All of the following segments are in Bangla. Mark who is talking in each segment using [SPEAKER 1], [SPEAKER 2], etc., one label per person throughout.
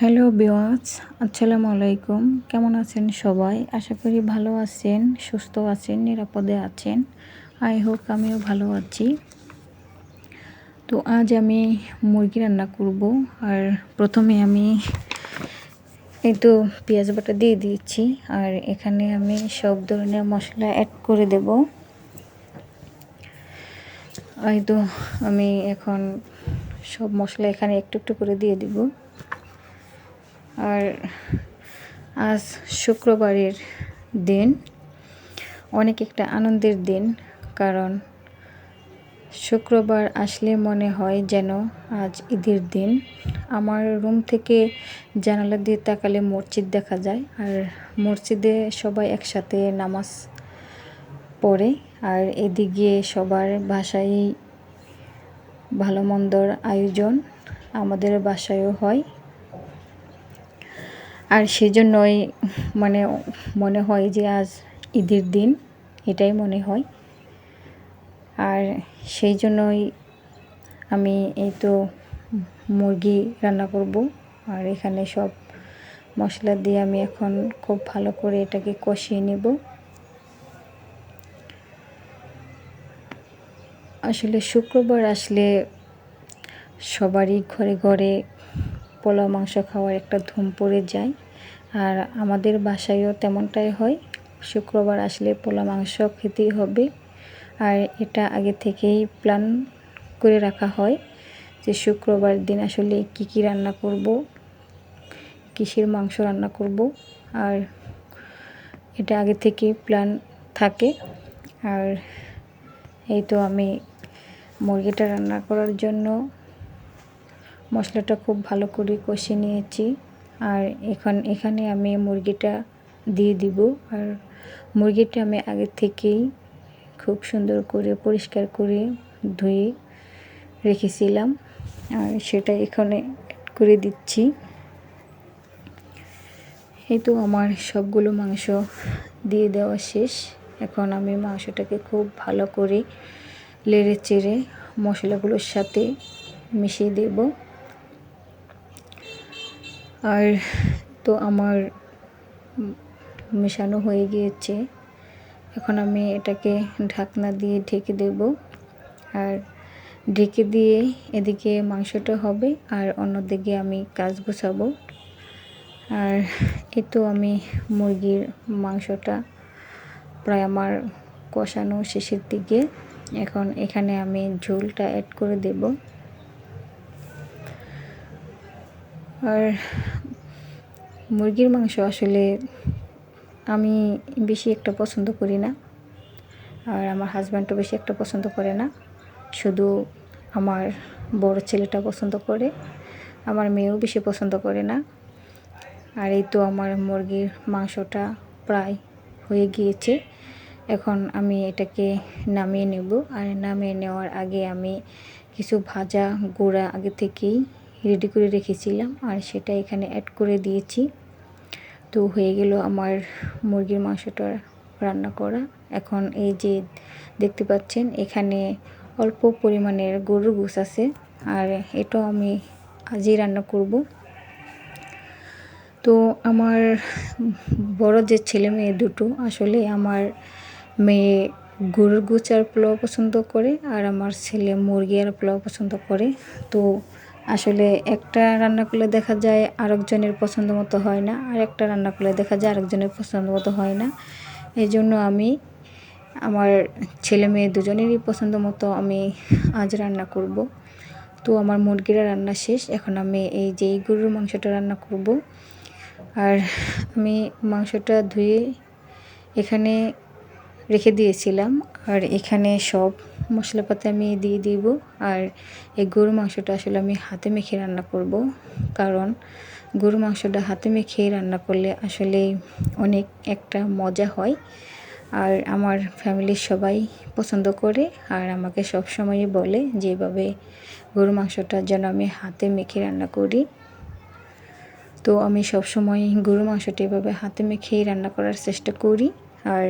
[SPEAKER 1] হ্যালো ভিউয়ার্স, আসসালামু আলাইকুম। কেমন আছেন সবাই? আশা করি ভালো আছেন, সুস্থ আছেন, নিরাপদে আছেন। আই হোপ আমিও ভালো আছি। তো আজ আমি মুরগি রান্না করব। আর প্রথমে আমি এই তো পেঁয়াজ বাটা দিয়ে দিয়েছি। আর এখানে আমি সব ধরনের মশলা অ্যাড করে দেব। এই তো আমি এখন সব মশলা এখানে একটু একটু করে দিয়ে দিব। আর আজ শুক্রবারের দিন, অনেক একটা আনন্দের দিন, কারণ শুক্রবার আসলে মনে হয় যেন আজ ঈদের দিন। আমার রুম থেকে জানালা দিয়ে তাকালে মসজিদ দেখা যায়, আর মসজিদে সবাই একসাথে নামাজ পড়ে। আর এদিকে সবার বাসায় ভালো মন্দর আয়োজন আমাদের বাসায়ও হয়। আর সেজন্যই মনে হয় যে আজ ঈদের দিন, এটাই মনে হয়। আর সেই জন্যই আমি এই তো মুরগি রান্না করব। আর এখানে সব মশলা দিয়ে আমি এখন খুব ভালো করে এটাকে কষিয়ে নেব। আসলে শুক্রবার আসলে সবারই ঘরে ঘরে পোলাও মাংস খাওয়ার একটা ধুম পড়ে যায়। আর আমাদের বাসায়ও তেমনটাই হয়। শুক্রবার আসলে পোলাও মাংস খেতেই হবে। আর এটা আগে থেকেই প্ল্যান করে রাখা হয় যে শুক্রবার দিন আসলে কি রান্না করব, কিসের মাংস রান্না করব। আর এটা আগে থেকেই প্ল্যান থাকে। আর এই তো আমি মুরগিটা রান্না করার জন্য মশলাটা খুব ভালো করে কষিয়ে নিয়েছি। আর এখানে আমি মুরগিটা দিয়ে দিব। আর মুরগিটা আমি আগে থেকেই খুব সুন্দর করে পরিষ্কার করে ধুয়ে রেখেছিলাম। আর সেটা এখানে করে দিচ্ছি। এই তো আমার সবগুলো মাংস দিয়ে দেওয়া শেষ। এখন আমি মাংসটাকে খুব ভালো করে নেড়ে চেড়ে মশলাগুলোর সাথে মিশিয়ে দেব। আর তো আমার মেশানো হয়ে গিয়েছে। এখন আমি এটাকে ঢাকনা দিয়ে ঢেকে দেব। আর ঢেকে দিয়ে এদিকে মাংসটা হবে, আর অন্যদিকে আমি কাজ গোছাবো। আর এই তো আমি মুরগির মাংসটা প্রায় আমার কষানো শেষের দিকে। এখন এখানে আমি ঝোলটা অ্যাড করে দেব। আর মুরগির মাংস আসলে আমি বেশি একটা পছন্দ করি না, আর আমার হাজব্যান্ডও বেশি একটা পছন্দ করে না। শুধু আমার বড় ছেলেটা পছন্দ করে, আমার মেয়েও বেশি পছন্দ করে না। আর এই তো আমার মুরগির মাংসটা প্রায় হয়ে গিয়েছে। এখন আমি এটাকে নামিয়ে নেব। আর নামিয়ে নেওয়ার আগে আমি কিছু ভাজা গুঁড়া আগে থেকেই রেডি করে রেখেছিলাম, আর সেটা এখানে অ্যাড করে দিয়েছি। তো হয়ে গেল আমার মুরগির মাংসটা রান্না করা। এখন এই যে দেখতে পাচ্ছেন, এখানে অল্প পরিমাণের গরুর গোশ আছে। আর এটাও আমি আজই রান্না করব। তো আমার বড় যে ছেলে মেয়ে দুটো, আসলে আমার মেয়ে গরুর গোশ আর পোলাও পছন্দ করে, আর আমার ছেলে মুরগি আর পোলাও পছন্দ করে। তো আসলে একটা রান্না করলে দেখা যায় আরেকজনের পছন্দ মতো হয় না, আর একটা রান্না করলে দেখা যায় আরেকজনের পছন্দ মতো হয় না। এই জন্য আমি আমার ছেলে মেয়ে দুজনেরই পছন্দ মতো আমি আজ রান্না করব। তো আমার মুরগিরা রান্না শেষ। এখন আমি এই যে গরুর মাংসটা রান্না করব। আর আমি মাংসটা ধুয়ে এখানে রেখে দিয়েছিলাম। আর এখানে সব মশলাপাতি আমি দিয়ে দিব। আর এই গরুর মাংসটা আসলে আমি হাতে মেখে রান্না করব, কারণ গরুর মাংসটা হাতে মেখে রান্না করলে আসলে অনেক একটা মজা হয়। আর আমার ফ্যামিলির সবাই পছন্দ করে, আর আমাকে সব সময়ই বলে যে এভাবে গরুর মাংসটা যেন আমি হাতে মেখে রান্না করি। তো আমি সব সময় গরুর মাংসটা এভাবে হাতে মেখেই রান্না করার চেষ্টা করি, আর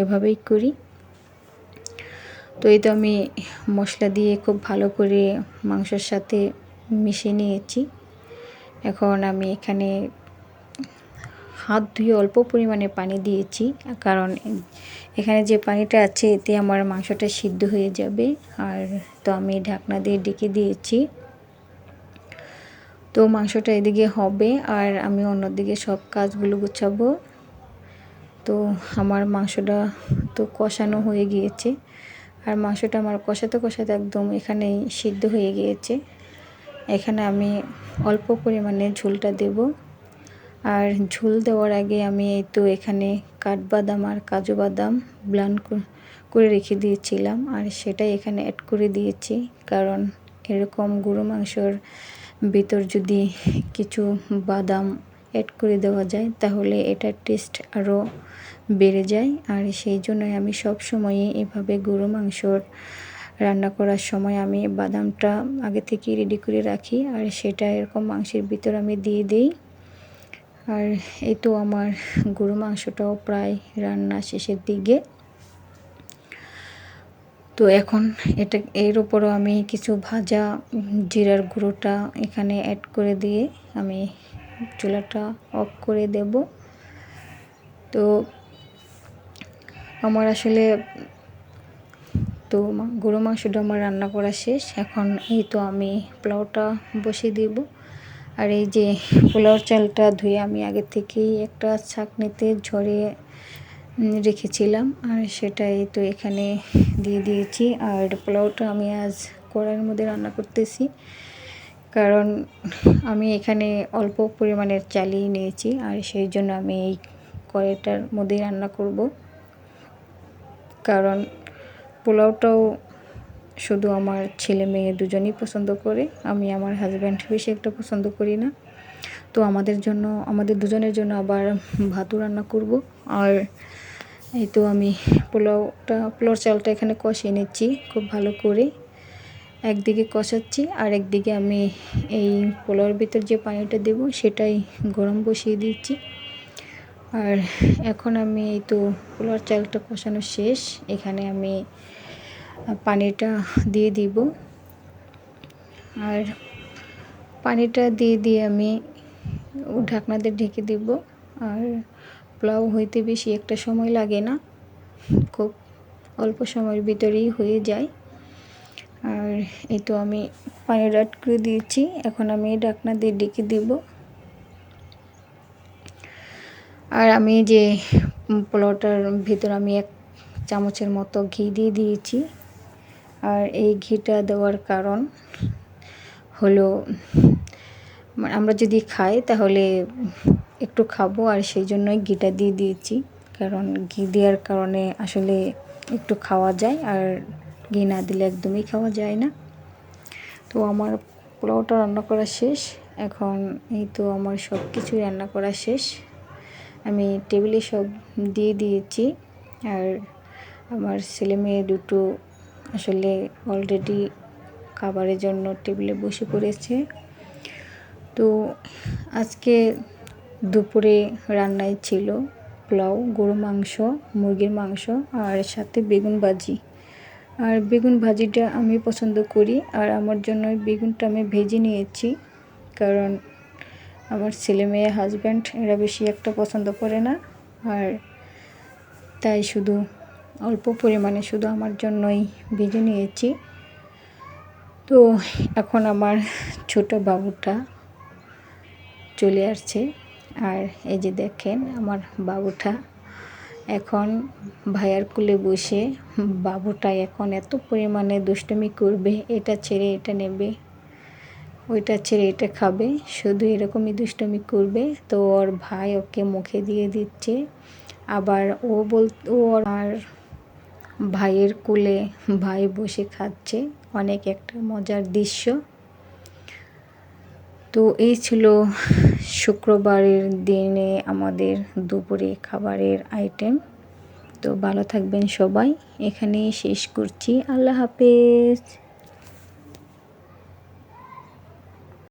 [SPEAKER 1] এভাবেই করি। তো এই তো আমি মশলা দিয়ে খুব ভালো করে মাংসের সাথে মিশিয়ে নিয়েছি। এখন আমি এখানে হাত ধুয়ে অল্প পরিমাণে পানি দিয়েছি, কারণ এখানে যে পানিটা আছে এতে আমার মাংসটা সিদ্ধ হয়ে যাবে। আর তো আমি ঢাকনা দিয়ে ঢেকে দিয়েছি। তো মাংসটা এদিকে হবে আর আমি অন্যদিকে সব কাজগুলো গুছাবো। তো আমার মাংসটা তো কষানো হয়ে গিয়েছে, আর মাংসটা আমার কষাতে কষাতে একদম এখানেই সিদ্ধ হয়ে গিয়েছে। এখানে আমি অল্প পরিমাণে ঝোলটা দেব। আর ঝোল দেওয়ার আগে আমি এই তো এখানে কাঠবাদাম আর কাজু বাদাম ব্লেন্ড করে রেখে দিয়েছিলাম, আর সেটাই এখানে অ্যাড করে দিয়েছি। কারণ এরকম গরু মাংসর ভিতর যদি কিছু বাদাম অ্যাড করে দেওয়া যায় তাহলে এটার টেস্ট আরও বেড়ে যায়। আর সেই জন্যই আমি সব সময়ই এভাবে গরু মাংসর রান্না করার সময় আমি বাদামটা আগে থেকে রেডি করে রাখি, আর সেটা এরকম মাংসের ভিতর আমি দিয়ে দিই। আর এই তো আমার গরু মাংসটাও প্রায় রান্না শেষের দিকে। তো এখন এর উপরও আমি কিছু ভাজা জিরার গুঁড়োটা এখানে অ্যাড করে দিয়ে আমি চুলাটা অফ করে দেব। তো আমার আসলে তো গরু মাংসটা আমার রান্না করা শেষ। এখন এই তো আমি পোলাওটা বসিয়ে দেব। আর এই যে পোলাওর চালটা ধুয়ে আমি আগে থেকেই একটা ছাঁকনিতে ঝরিয়ে রেখেছিলাম, আর সেটাই তো এখানে দিয়ে দিয়েছি। আর পোলাওটা আমি আজ কড়াইয়ের মধ্যে রান্না করতেছি, কারণ আমি এখানে অল্প পরিমাণের চালই নিয়েছি, আর সেই জন্য আমি এই কড়াইটার মধ্যেই রান্না করব। কারণ পোলাওটাও শুধু আমার ছেলে মেয়ে দুজনেই পছন্দ করে, আমি আমার হাজব্যান্ড বেশি একটা পছন্দ করি না। তো আমাদের দুজনের জন্য আবার ভাতও রান্না করব। আর এই তো আমি পোলাওর চালটা এখানে কষিয়ে নিচ্ছি খুব ভালো করে। একদিকে কষাচ্ছি আর একদিকে আমি এই পোলাওর ভিতর যে পানিটা দেব সেটাই গরম বসিয়ে দিচ্ছি। আর এখন আমি এই তো পোলাওর চালটা কষানো শেষ, এখানে আমি পানিটা দিয়ে দিব। আর পানিটা দিয়ে আমি ঢাকনা দিয়ে ঢেকে দিব। আর পোলাও হইতে বেশি একটা সময় লাগে না, খুব অল্প সময়ের ভিতরেই হয়ে যায়। আর এই তো আমি পানি অ্যাড করে দিয়েছি, এখন আমি ঢাকনা দিয়ে ঢেকে দিব। আর আমি যে পোলাওটার ভিতর আমি 1 চামচের মতো ঘি দিয়ে দিয়েছি। আর এই ঘিটা দেওয়ার কারণ হলো আমরা যদি খাই তাহলে একটু খাবো, আর সেই জন্যই ঘিটা দিয়ে দিয়েছি। কারণ ঘি দেওয়ার কারণে আসলে একটু খাওয়া যায়, আর ঘি না দিলে একদমই খাওয়া যায় না। তো আমার পোলাওটা রান্না করা শেষ। এখন এই তো আমার সব কিছুই রান্না করা শেষ, আমি টেবিলে সব দিয়ে দিয়েছি। আর আমার ছেলে মেয়ে দুটো আসলে অলরেডি খাবারের জন্য টেবিলে বসে পড়েছে। তো আজকে দুপুরে রান্নায় ছিল পোলাও, গরু মাংস, মুরগির মাংস, আর সাথে বেগুন ভাজি। আর বেগুন ভাজিটা আমি পছন্দ করি, আর আমার জন্য বেগুনটা আমি ভেজে নিয়েছি। কারণ আমার ছেলে মেয়ে হাজব্যান্ড এরা বেশি একটা পছন্দ করে না, আর তাই শুধু অল্প পরিমাণে শুধু আমার জন্যই ভেজে নিয়েছি। তো এখন আমার ছোট বাবুটা চলে আসছে, আর এই যে দেখেন আমার বাবুটা এখন ভাইয়ার কোলে বসে। বাবুটা এখন এত পরিমাণে দুষ্টুমি করবে, এটা ছেড়ে এটা নেবে, ওইটা ছেড়ে এটা খাবে, শুধু এরকমই দুষ্টুমি করবে। তো ওর ভাই ওকে মুখে দিয়ে দিচ্ছে, আবার ও আর ভাইয়ের কোলে ভাই বসে খাচ্ছে, অনেক একটা মজার দৃশ্য। তো এই ছিল শুক্রবারের দিনে আমাদের দুপুরে খাবারের আইটেম। তো ভালো থাকবেন সবাই, এখানেই শেষ করছি। আল্লাহ হাফেজ।